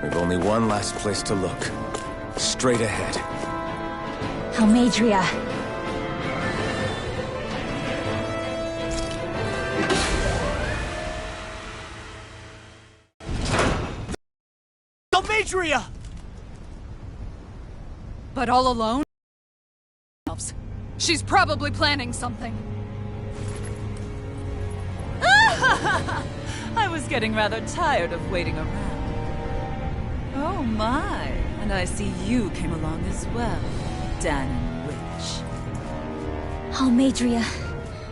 We've only one last place to look. Straight ahead. Almeidria. Almeidria! But all alone? She's probably planning something. I was getting rather tired of waiting around. Oh my, and I see you came along as well, Dahnan Witch. Almeidria.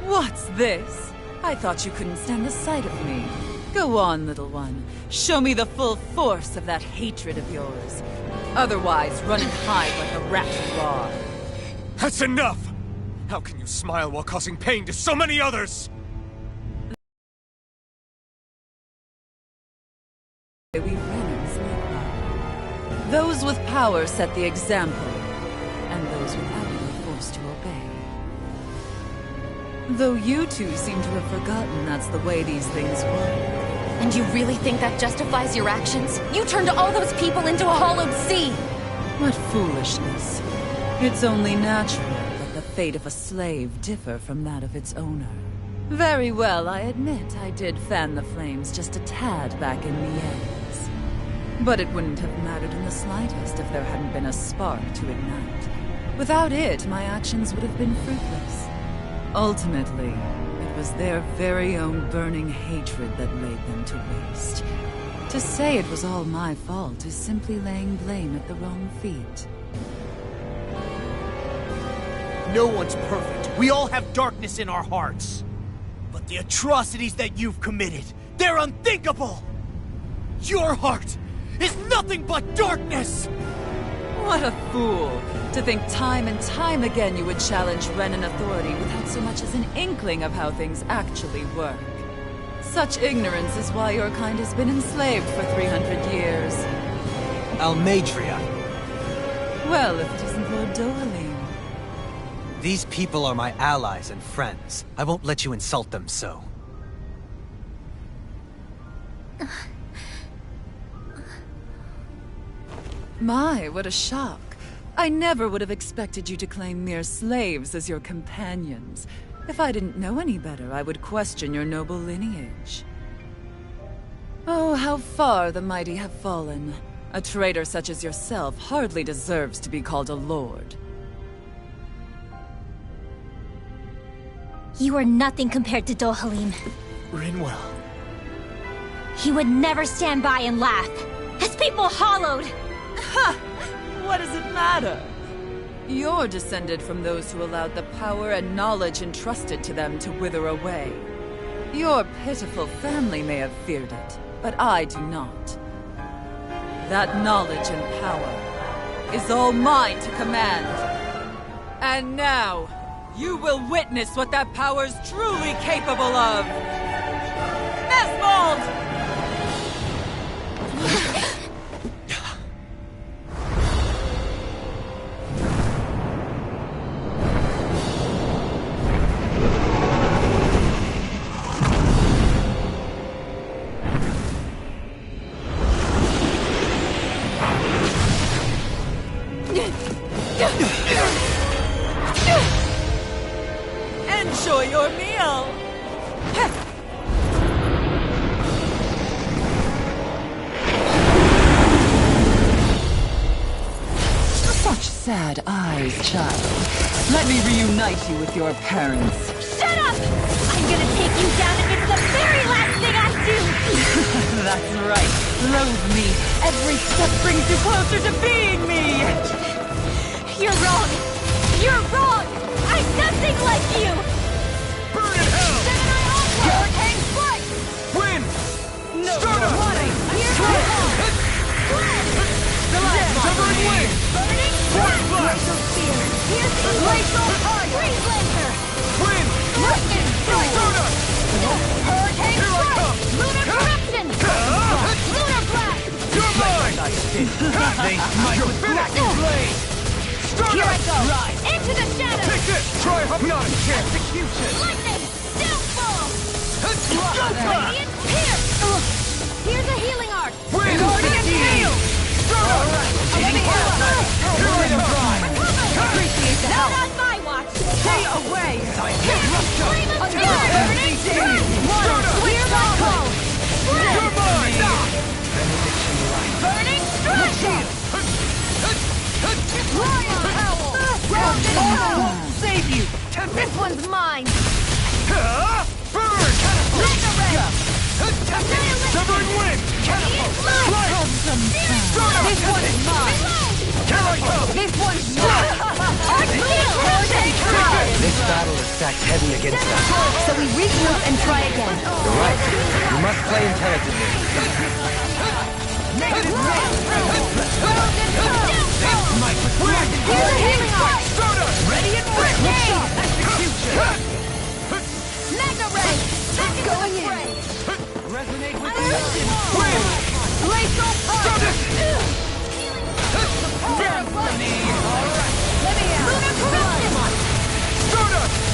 What's this? I thought you couldn't stand the sight of me. Go on, little one. Show me the full force of that hatred of yours. Otherwise, run and hide like a rat you are. That's enough! How can you smile while causing pain to so many others? We Renans live by. Those with power set the example, and those without it are forced to obey. Though you two seem to have forgotten that's the way these things work. And you really think that justifies your actions? You turned all those people into a hollowed sea! What foolishness. It's only natural that the fate of a slave differ from that of its owner. Very well, I admit I did fan the flames just a tad back in Mien's. But it wouldn't have mattered in the slightest if there hadn't been a spark to ignite. Without it, my actions would have been fruitless. Ultimately, it was their very own burning hatred that laid them to waste. To say it was all my fault is simply laying blame at the wrong feet. No one's perfect. We all have darkness in our hearts. But the atrocities that you've committed, they're unthinkable! Your heart is nothing but darkness! What a fool! To think time and time again you would challenge Renan authority without so much as an inkling of how things actually work. Such ignorance is why your kind has been enslaved for 300 years. Almeidria. Well, if it isn't Lord Dohalim. These people are my allies and friends. I won't let you insult them so. My, what a shock. I never would have expected you to claim mere slaves as your companions. If I didn't know any better, I would question your noble lineage. Oh, how far the mighty have fallen. A traitor such as yourself hardly deserves to be called a lord. You are nothing compared to Dohalim. Rinwell. He would never stand by and laugh. His people hollowed! Ha! What does it matter? You're descended from those who allowed the power and knowledge entrusted to them to wither away. Your pitiful family may have feared it, but I do not. That knowledge and power is all mine to command. And now, you will witness what that power's truly capable of! Nesvold! Enjoy your meal! Such sad eyes, child. Let me reunite you with your parents. Shut up! I'm gonna take you down if it's the very last thing I do! That's right. Loathe me. Every step brings you closer to being me! You're wrong! You're wrong! I'm nothing like you! Burn in hell! Gemini Alpha! Hurricane Strike! Win! No Start more up! running! Here I come! Severing wing! Burning Force Strike! blast! Glacial Spear! Piercing Glacial Fire! Freeze Laser! Win! Lightning Strike! Start up! Hurricane Here I Strike! come! Lunar Corruption! Lunar Blast! You're mine! They might with Blackened blade! Start Here up! I go! Into the shadows! Take this! Try hypnotic chance! execution! Lightning! Downfall! Go! Radiant Pierce! Here's a healing arc! Win! Guardian Hail! stacked heavy against us. So we regroup and try again. You're right. You must play intelligently. Here's a healing arm! Ready and ready! Execution! Magna Ray! Going in! Resonate with the Glacial Punch! Dance for me! Alright! Let me out! Lunar Corruption!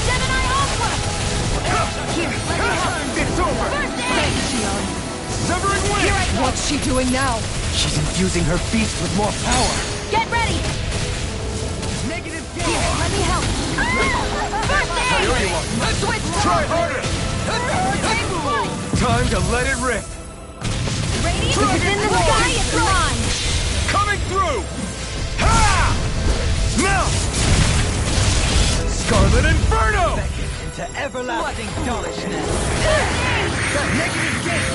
Gemini Aqua! Here, let me help! It's over! First aid! Severing Wind! What's she doing now? She's infusing her beast with more power. Get ready! Negative Here, game! let me help! First aid! Here you are! Switch Try to harder! Hurricane Strike! Time to let it rip! Radiant is in the sky, it's mine! Coming through! Ha! Now! Scarlet Inferno! Into everlasting dullishness! Negative game!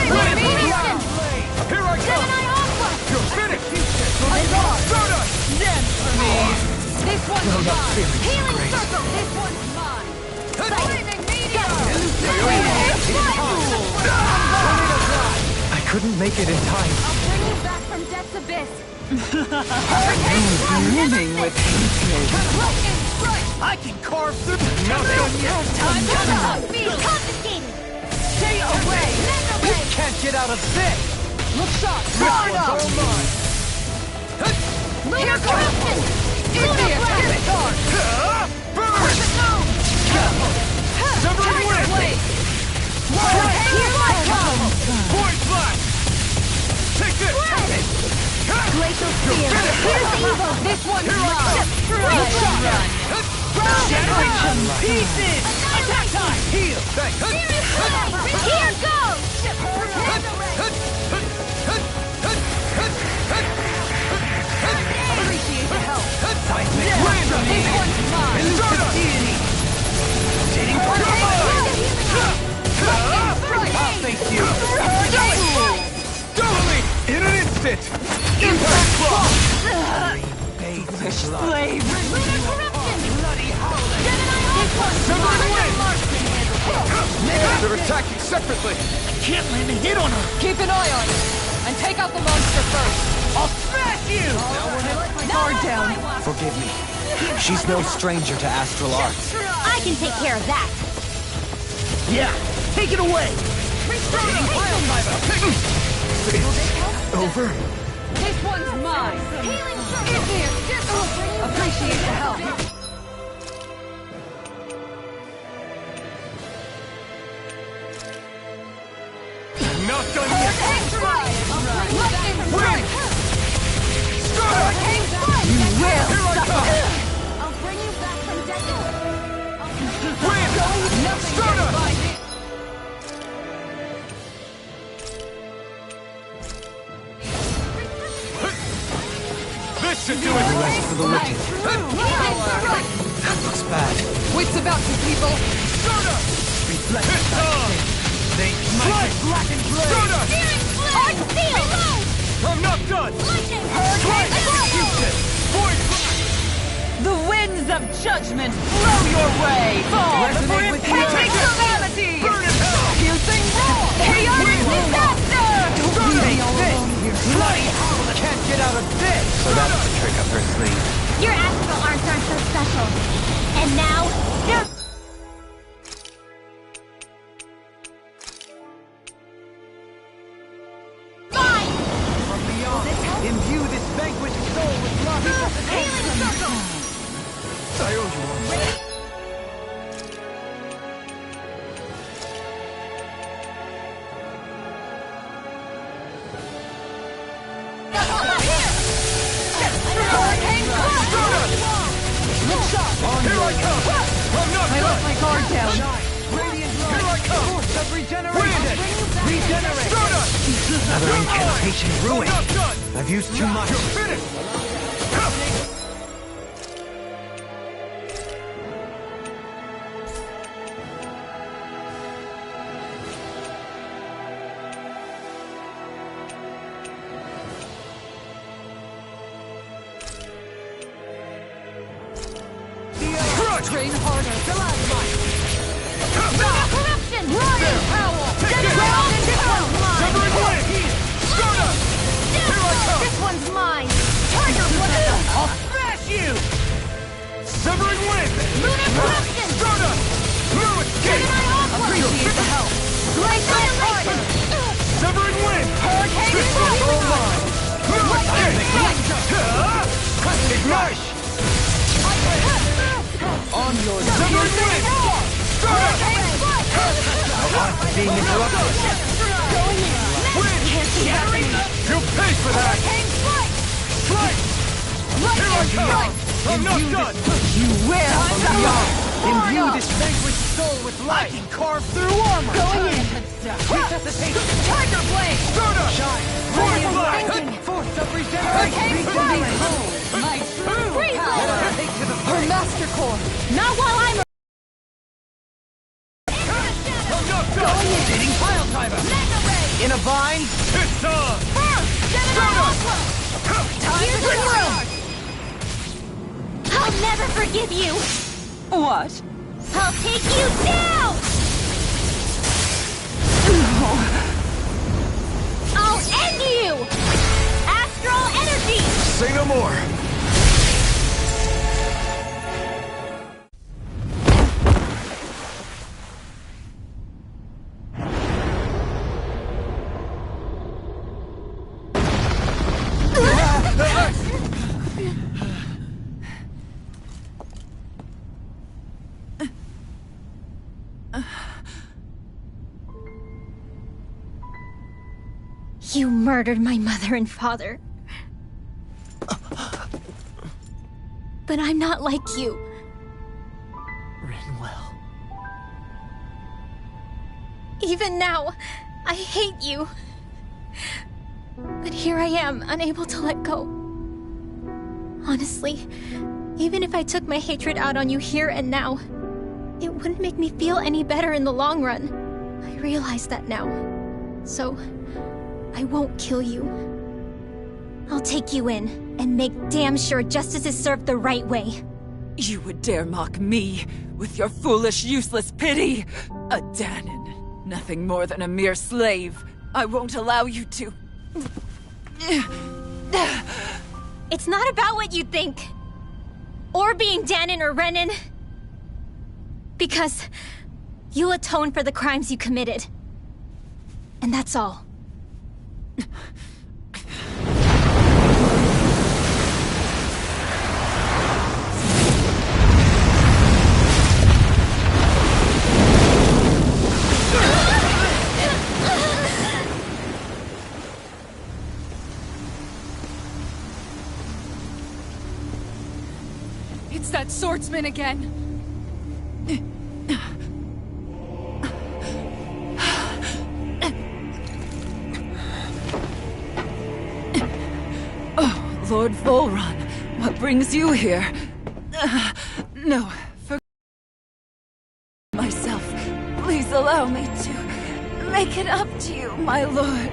Radiation! Here I come! Gemini Aqua! You're finished! Stardust! Stardust! Dance for me! This one's mine! Healing Circle! This one's mine! Lightning Meteor! I couldn't make it in time. I'll bring you back from Death's Abyss! Brimming with hatred. Lightning Strike! I can carve through the Not done yet! Time to top speed! Confiscated! Stay away! Mega You Ray! can't get out of this! Look shot! Stardust! All mine! Lunar Corruption! Lunar Blast! Burn! Severing Wind! Here I come! Point Flash! Take this! Glacial Spear! Here's the evil! This one's mine! Great shot! Generation pieces! Attack time! Heal! Here goes! Appreciate the help! Seismic wind! This one's mine! Elusive deity! Sitting for your I'll face you! Doubly! In an instant! Impact Cross! Slave! Lunar Corruption! Bloody howler! This one's Severing mine! Wind! They're attacking separately! Can't land a hit on her! Keep an eye on it. And take out the monster first. I'll smash you! Guard down. Forgive me. She's no stranger to astral arts. I can take care of that! Yeah! Take it away! Over? This one's mine. Healing Get here. Appreciate the help. Not done yet! Lightning Strike! You will! Here I come! I'll bring you back from death! Wind! Stardust! This should do it! Rest for the wicked. That looks bad. Wits about you, people. Stardust! Reflect It's on! They might black and blade! Stardust! Hard steel! I'm not done! Lightning! Execution! Void Flash! The winds of judgment blow your way. Fall before Resonate with impending you. calamity. Burn in hell! Piercing roar. Chaotic disaster. Take this! Bloody howler can't get out of this! So that's the trick up her sleeve. Your astral arts aren't so special. And now, they're... mine! From beyond, imbue this vanquished soul with love! Healing circle! I owe you all. Here I come! I'm not I done! let my guard down. Radiant Here I come! force of regeneration! Regenerate! Stardust! Another You're mine! incantation I'm ruined. not done! I've used too much. You're finished! The Train harder. Corruption! There! Howl! Take it! Severing Wind! Scoda! Here I come! This one's mine! Tiger Blade! I'll smash you! Severing Wind! Lunar Corruption! Scoda! No escape! Appreciate the help. Great Annihilation! Severing Wind! Hurricane This one's all Blade! mine! No escape! Ignite! On your Severing Wind! Scoda! Hurricane Blade! being interrupted. Wind! You'll pay for that! Hurricane Blade! Strike! Here I come! I'm not done! You will beyond. Imbue Order! this vanquished soul with light. I can carve through armor. Going in! Resuscitation. Tiger Blade! Scoda! Shine. Force Blast! Thinking. Force of Hurricane regeneration. Blade! My true Freeze power. Order! Take to the Her master core. Not while I'm I'm not done! Hitting pile driver. Mega Ray! In a vine. It's on! Gemini Aqua! Here's the world! I'll never forgive you! What? I'll take you down! I'll end you! Astral energy! Say no more! You murdered my mother and father. But I'm not like you. Rinwell. Even now, I hate you. But here I am, unable to let go. Honestly, even if I took my hatred out on you here and now, it wouldn't make me feel any better in the long run. I realize that now. So, I won't kill you. I'll take you in and make damn sure justice is served the right way. You would dare mock me with your foolish, useless pity? A Dahnan, nothing more than a mere slave. I won't allow you to... It's not about what you think. Or being Dahnan or Renan. Because you'll atone for the crimes you committed. And that's all. It's that swordsman again. Oh, Lord Volron, what brings you here? No, for myself. Please allow me to make it up to you, my lord.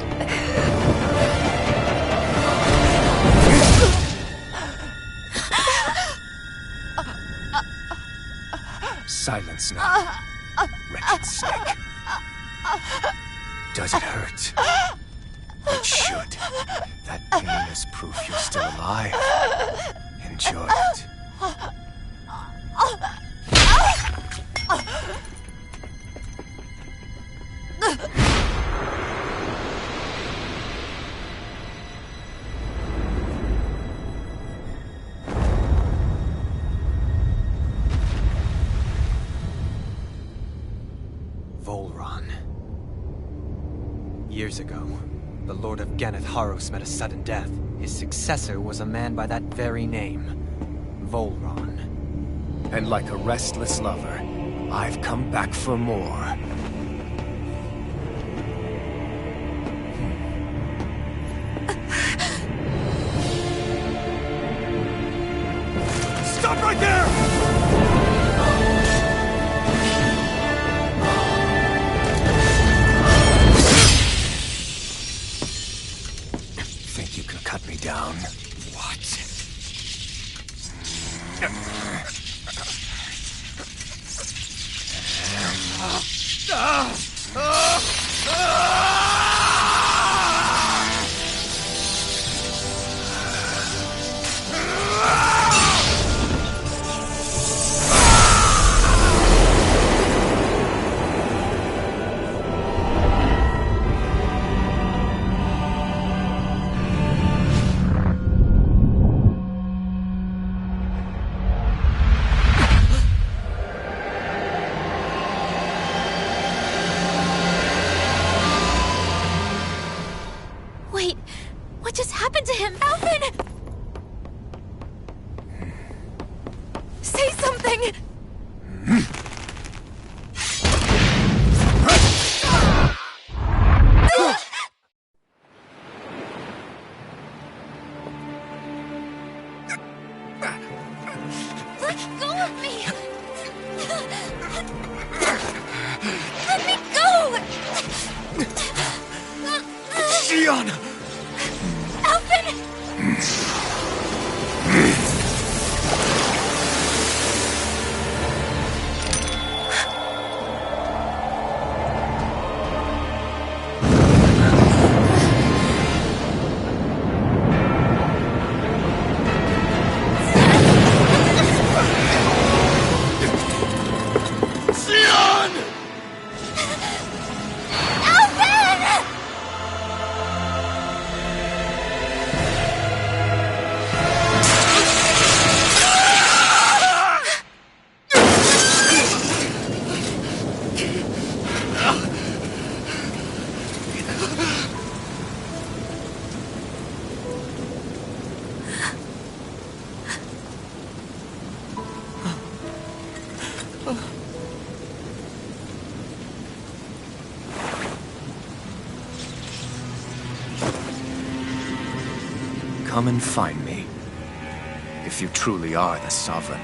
Silence now, wretched snake. Does it hurt? It should. That pain is proof you're still alive. Enjoy it. Volron. Years ago, the Lord of Ganath Haros met a sudden death. His successor was a man by that very name, Volron. And like a restless lover, I've come back for more. Stop right there! Think you can cut me down? What? Sion! Sion! Come and find me, if you truly are the Sovereign.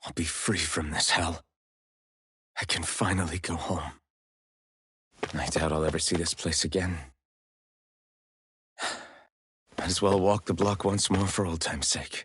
I'll be free from this hell. I can finally go home. I doubt I'll ever see this place again. Might as well walk the block once more for old time's sake.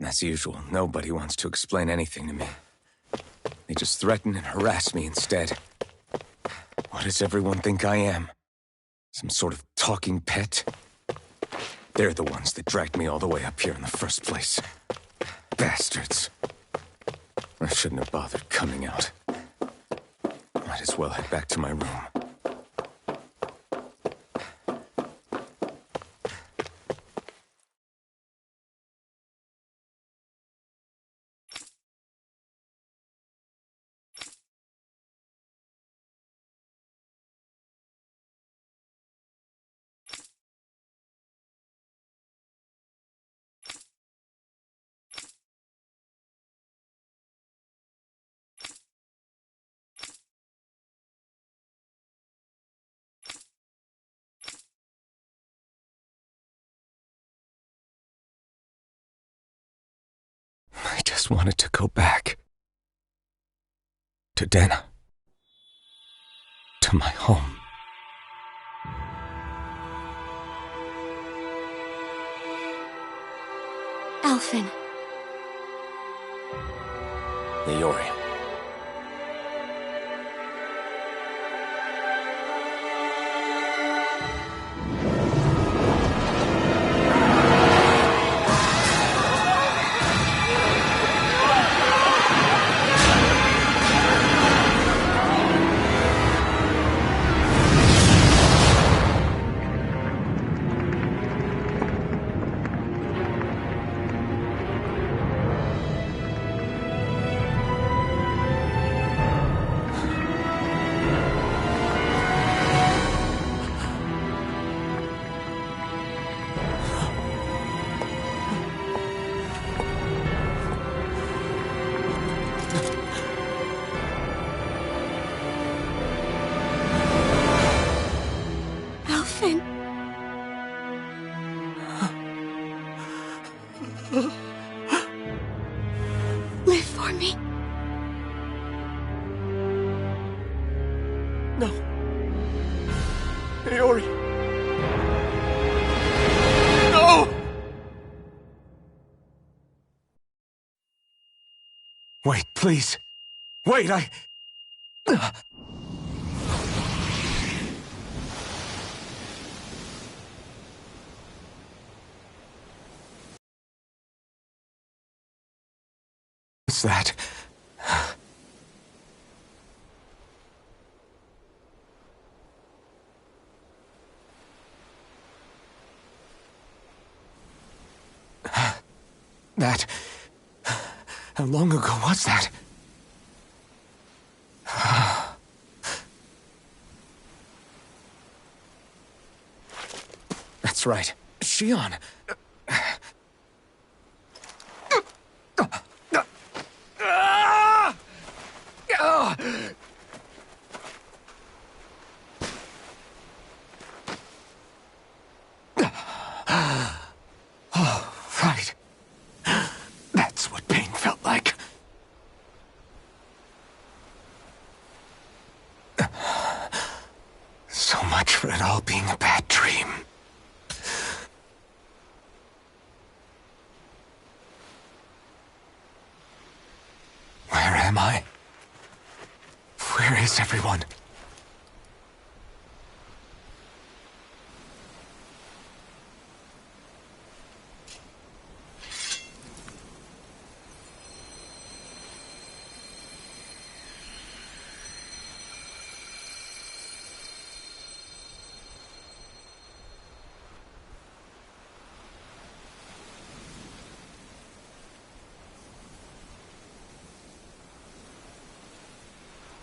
As usual, nobody wants to explain anything to me. They just threaten and harass me instead. What does everyone think I am? Some sort of talking pet? They're the ones that dragged me all the way up here in the first place. Bastards. I shouldn't have bothered coming out. Might as well head back to my room. I just wanted to go back. To Dena. To my home. Alphen. Leori. Alphen. Live for me. No. Leori. No! Wait, please. Wait, What's that? That... How long ago was that? That's right. Shion. Oh, right. That's what pain felt like. So much for it all being a bad dream. Where am I? Where is everyone?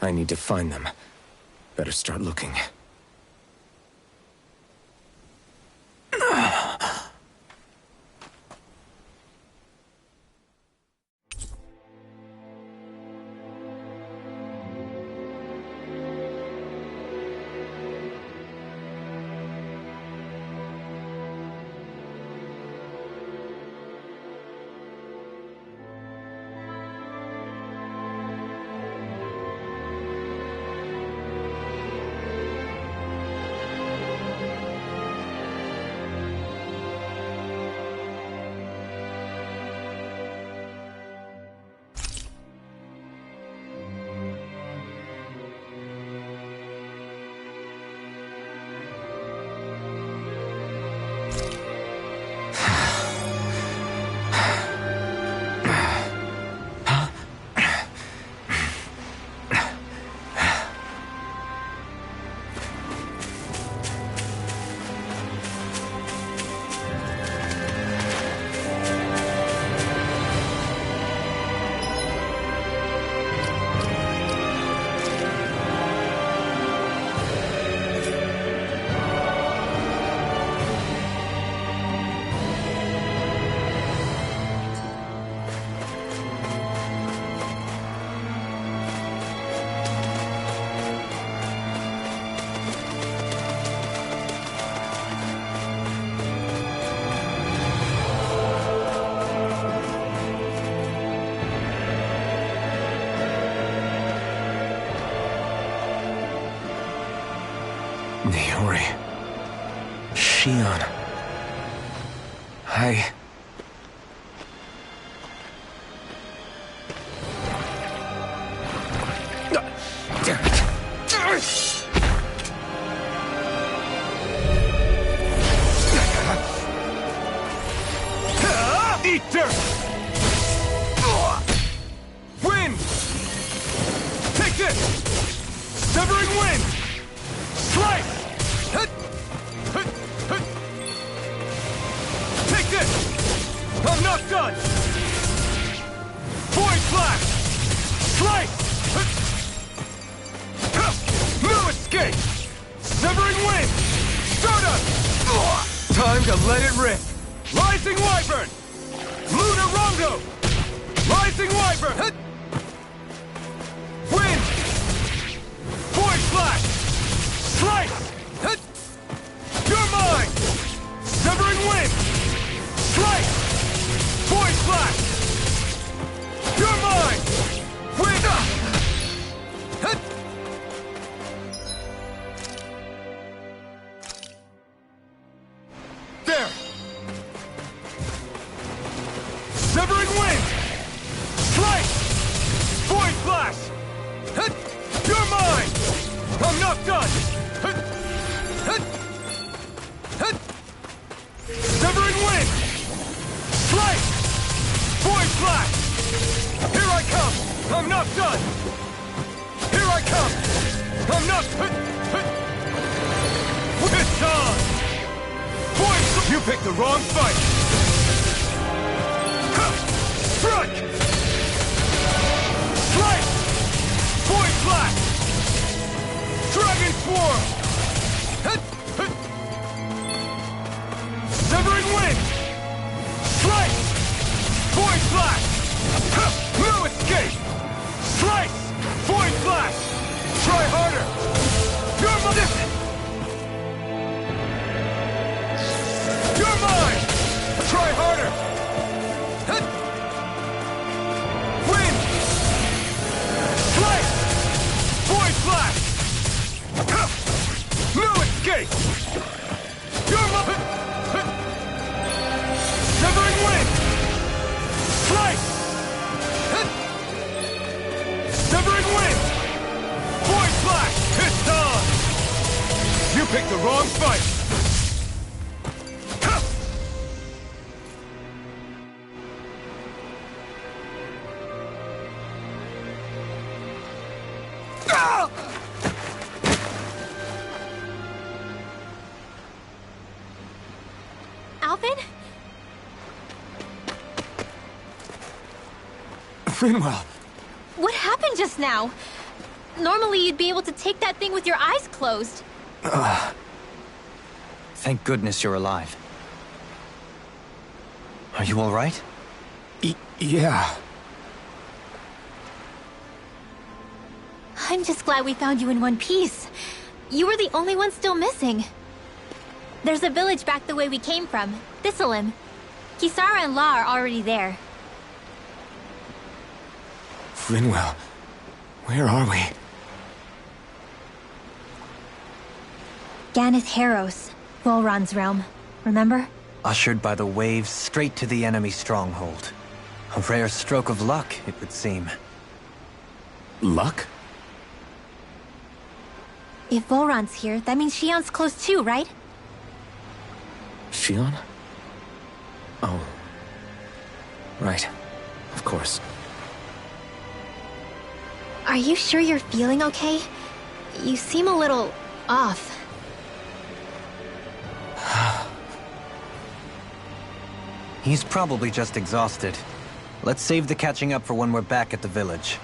I need to find them. Better start looking. Niori. Shion. Damn it. Eat dirt! Wind! Take this! Severing wind! Slice! Take this! I'm not done! Void Flash! Slice! No escape! Severing wind! Stardust! Time to let it rip! Rising Wyvern! Lunar Rondo! Rising Wyvern! Wind! Void Flash! Slice! You're mine! Severing wind! Slice! Void Flash! You're mine! Wind! There! Severing wind! Slice! Void Flash! You're mine! I'm not done! Severing wind! Slice! Void Flash! Here I come! I'm not done! Here I come! I'm not... It's on! Void... You picked the wrong fight! Strike! Slice! Void Flash! Dragon Swarm! Severing wind! Slice! Void Flash! No escape! Slice! Void Flash! Try harder! You're mine! You're mine! Try harder! Wind! Slice! Void Flash! No escape! You're mine! Severing wind! Slice! Severing wind! Void Flash! It's on! You picked the wrong fight! Alvin? Rinwell! What happened just now? Normally you'd be able to take that thing with your eyes closed. Thank goodness you're alive. Are you all right? Yeah. I'm just glad we found you in one piece. You were the only one still missing. There's a village back the way we came from, Thistleim. Kisara and La are already there. Rinwell, where are we? Ganeth Haros, Volron's realm. Remember? Ushered by the waves straight to the enemy stronghold. A rare stroke of luck, it would seem. Luck? If Volron's here, that means Shion's close too, right? Shion? Oh. Right. Of course. Are you sure you're feeling okay? You seem a little off. He's probably just exhausted. Let's save the catching up for when we're back at the village.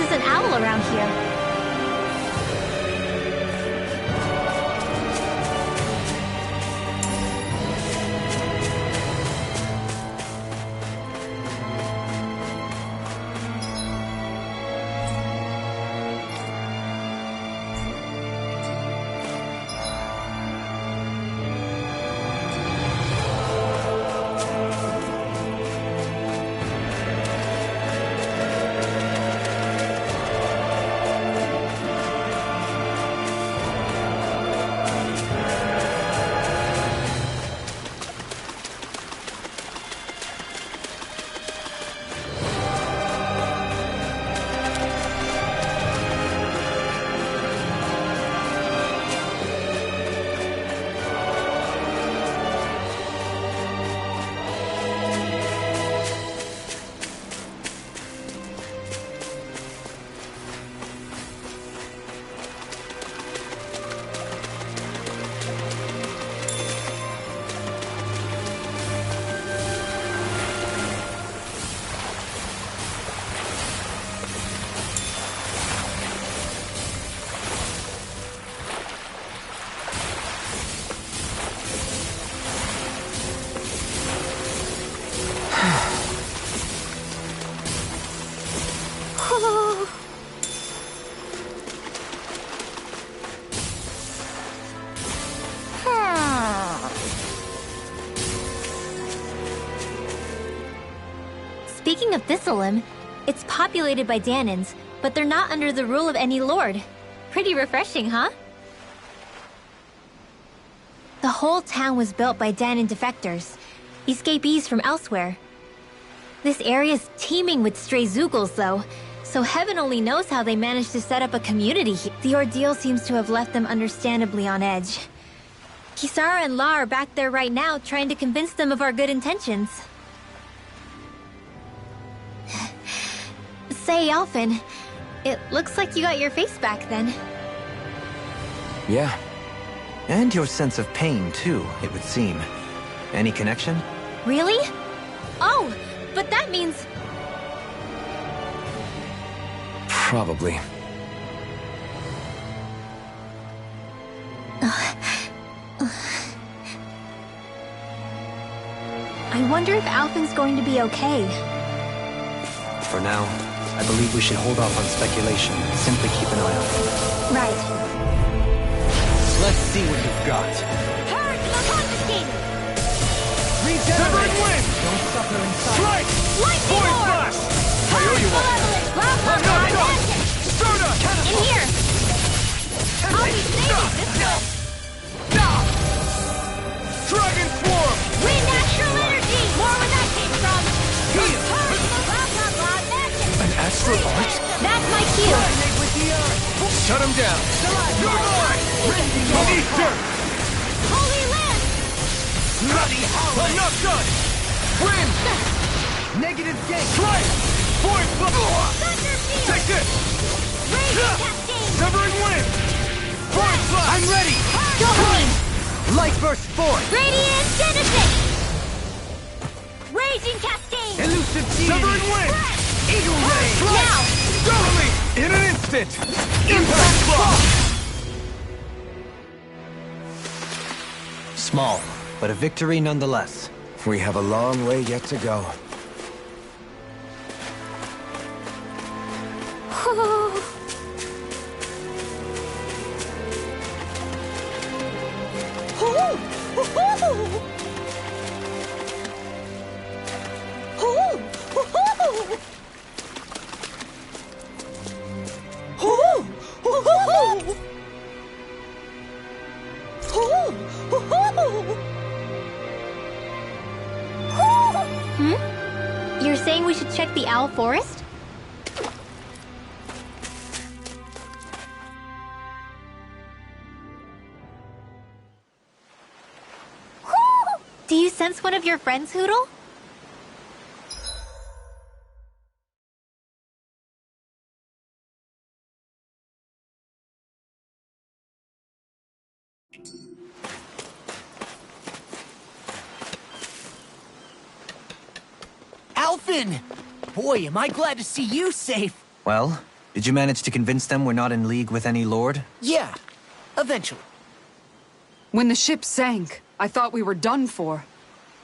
there's an owl around here. Speaking of Thistleim, it's populated by Dahnans, but they're not under the rule of any lord. Pretty refreshing, huh? The whole town was built by Dahnan defectors, escapees from elsewhere. This area's teeming with stray Zeugles, though, so heaven only knows how they managed to set up a community here. The ordeal seems to have left them understandably on edge. Kisara and La are back there right now, trying to convince them of our good intentions. Say, Alphen, it looks like you got your face back then. Yeah. And your sense of pain, too, it would seem. Any connection? Really? Oh, but that means... Probably. I wonder if Alphen's going to be okay. For now, I believe we should hold off on speculation and simply keep an eye on it. Right. Let's see what you've got. Purge the confiscated! Regenerate! Win! Don't suffer inside. Strike! Lightning Void Orb! blast! Purge malevolent! Blah, blah, blah, magic! Soda! In here! I'll be saving this one! Dragon Swarm! Wind natural energy! More where that came from! Purge blah, blah, blah, magic! An astral art? That's my cue! Shut him down! You're mine! Eat dirt! Holy Land! Bloody hell! I'm not done! Win! Negative gate! Strike! Void blast! Thunder field! Take this! Raging cascade! Severing wind! Void blast! I'm ready! Dopamine! Light burst forth! Radiant Genesis! Raging cascade! Elusive deity! Severing wind! Eagle ray! Now! Dopamine! In an instant! Impact block! Small, but a victory nonetheless. We have a long way yet to go. You're saying we should check the Owl Forest? Do you sense one of your friends, Hootle? Alphen! Boy, am I glad to see you safe. Well, Did you manage to convince them we're not in league with any lord? Yeah, eventually. When the ship sank, I thought we were done for.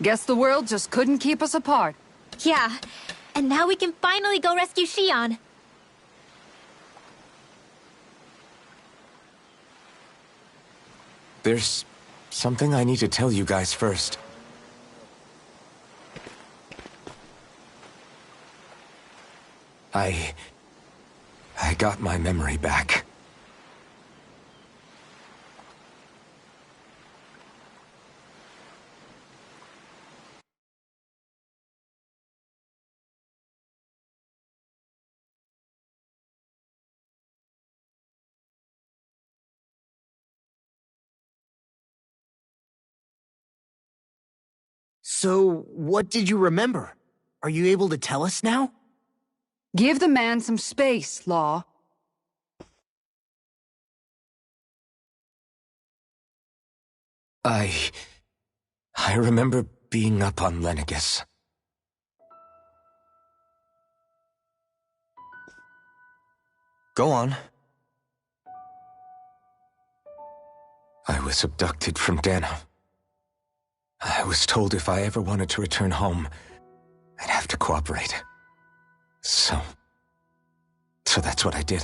Guess the world just couldn't keep us apart. Yeah, and now we can finally go rescue Shion. There's something I need to tell you guys first. I got my memory back. So, what did you remember? Are you able to tell us now? Give the man some space, Law. I remember being up on Lenegis. Go on. I was abducted from Dano. I was told if I ever wanted to return home, I'd have to cooperate. So that's what I did.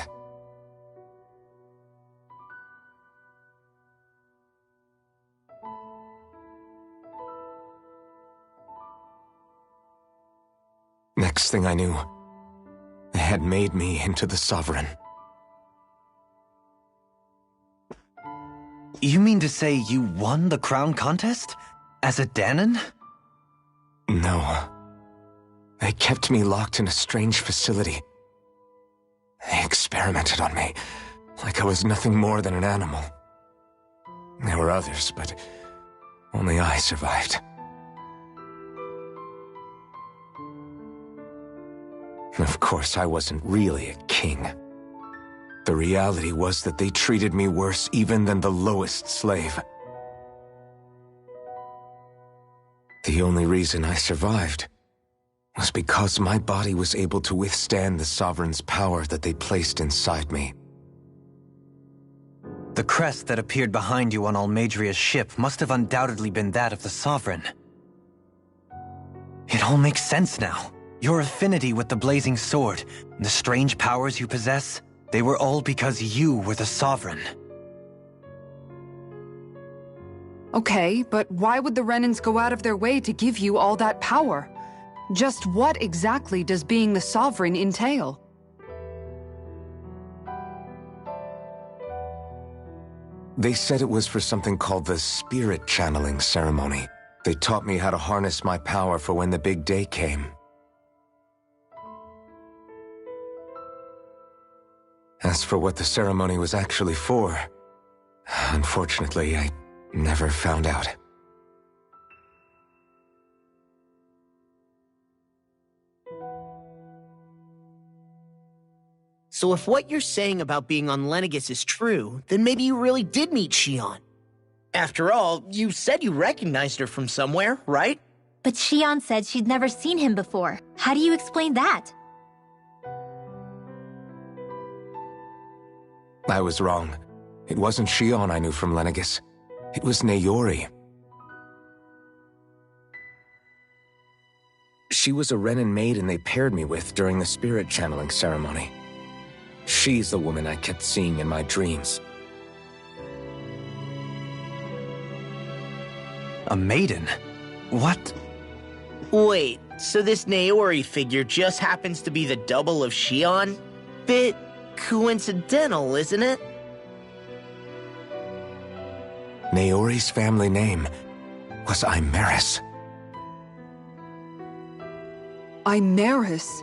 Next thing I knew, they had made me into the Sovereign. You mean to say you won the crown contest? As a Dahnan? No. They kept me locked in a strange facility. They experimented on me, like I was nothing more than an animal. There were others, but only I survived. Of course, I wasn't really a king. The reality was that they treated me worse even than the lowest slave. The only reason I survived was because my body was able to withstand the Sovereign's power that they placed inside me. The crest that appeared behind you on Almeidria's ship must have undoubtedly been that of the Sovereign. It all makes sense now. Your affinity with the Blazing Sword, and the strange powers you possess, they were all because you were the Sovereign. Okay, but why would the Renans go out of their way to give you all that power? Just what exactly does being the Sovereign entail? They said it was for something called the Spirit Channeling Ceremony. They taught me how to harness my power for when the big day came. As for what the ceremony was actually for, unfortunately, I never found out. So if what you're saying about being on Lenegis is true, then maybe you really did meet Shion. After all, you said you recognized her from somewhere, right? But Shion said she'd never seen him before. How do you explain that? I was wrong. It wasn't Shion I knew from Lenegis. It was Naori. She was a Renan maiden they paired me with during the spirit channeling ceremony. She's the woman I kept seeing in my dreams. A maiden? What? Wait, so this Naori figure just happens to be the double of Shion? Bit coincidental, isn't it? Naori's family name was Imeris. Imeris?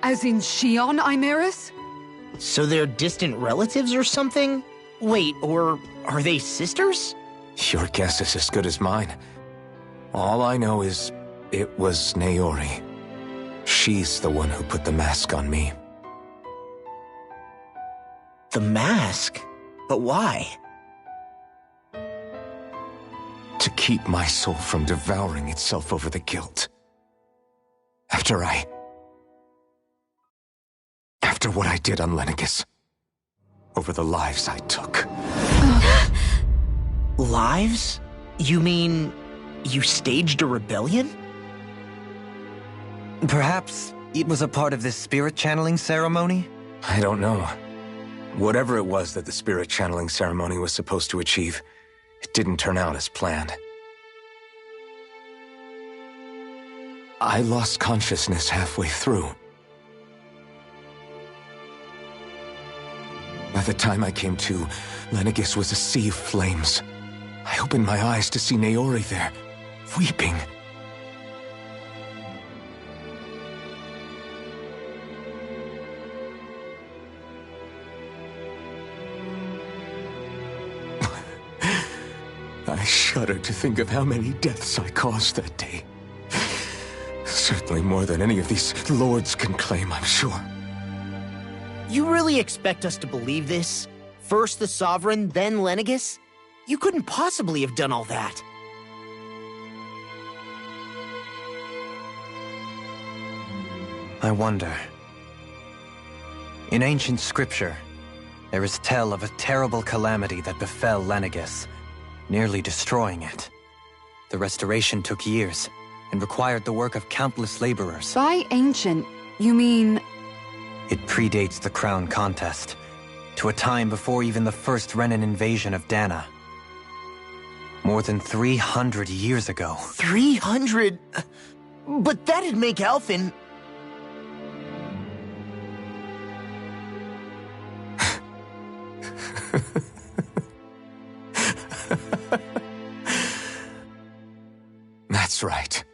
As in Shion Imeris? So they're distant relatives or something? Wait, or are they sisters? Your guess is as good as mine. All I know is it was Naori. She's the one who put the mask on me. The mask? But why? To keep my soul from devouring itself over the guilt. After After what I did on Lenegis. Over the lives I took. Lives? You mean you staged a rebellion? Perhaps it was a part of this spirit channeling ceremony? I don't know. Whatever it was that the spirit channeling ceremony was supposed to achieve, it didn't turn out as planned. I lost consciousness halfway through. By the time I came to, Lenegis was a sea of flames. I opened my eyes to see Naori there, weeping. I shudder to think of how many deaths I caused that day. Certainly more than any of these lords can claim, I'm sure. You really expect us to believe this? First the Sovereign, then Lenegis? You couldn't possibly have done all that. I wonder. In ancient scripture, there is tell of a terrible calamity that befell Lenegis, nearly destroying it. The restoration took years, and required the work of countless laborers. By ancient, you mean... It predates the crown contest, to a time before even the first Renan invasion of Dana. More than 300 years ago. 300? But that'd make Alphen... That's right.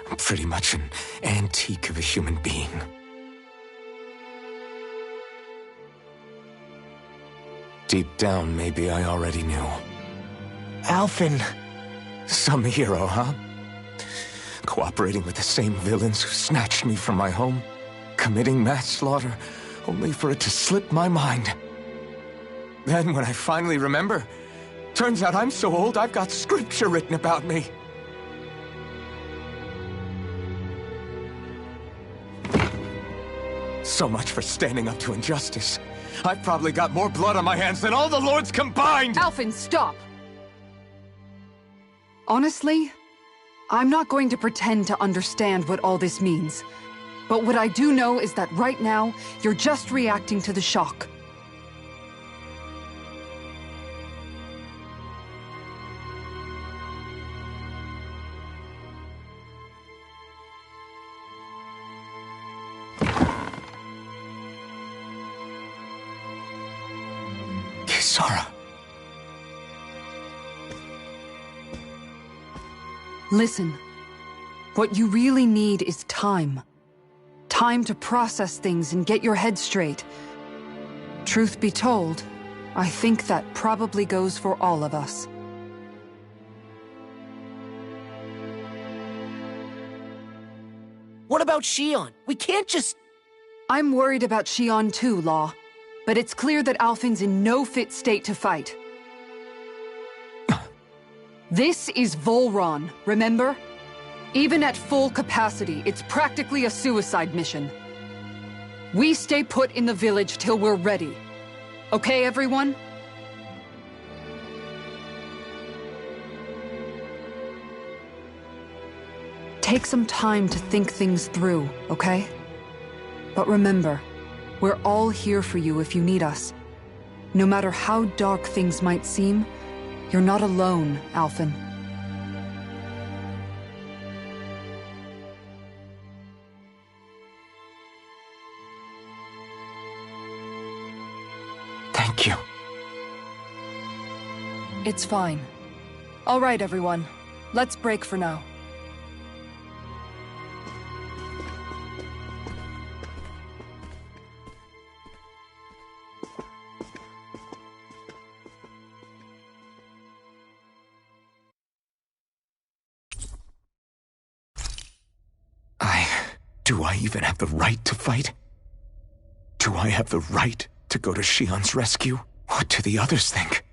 I'm pretty much an antique of a human being. Deep down, maybe I already knew. Alphen... Some hero, huh? Cooperating with the same villains who snatched me from my home, committing mass slaughter, only for it to slip my mind. Then when I finally remember, turns out I'm so old I've got scripture written about me. So much for standing up to injustice. I've probably got more blood on my hands than all the lords combined! Alphen, stop! Honestly, I'm not going to pretend to understand what all this means. But what I do know is that right now, you're just reacting to the shock. Kisara. Listen, what you really need is time. Time to process things and get your head straight. Truth be told, I think that probably goes for all of us. What about Xion? We can't just... I'm worried about Xion too, Law. But it's clear that Alphen's in no fit state to fight. This is Volron, remember? Even at full capacity, it's practically a suicide mission. We stay put in the village till we're ready. Okay, everyone? Take some time to think things through, okay? But remember, we're all here for you if you need us. No matter how dark things might seem, you're not alone, Alphen. Thank you. It's fine. All right, everyone. Let's break for now. Do I even have the right to fight? Do I have the right to go to Xion's rescue? What do the others think?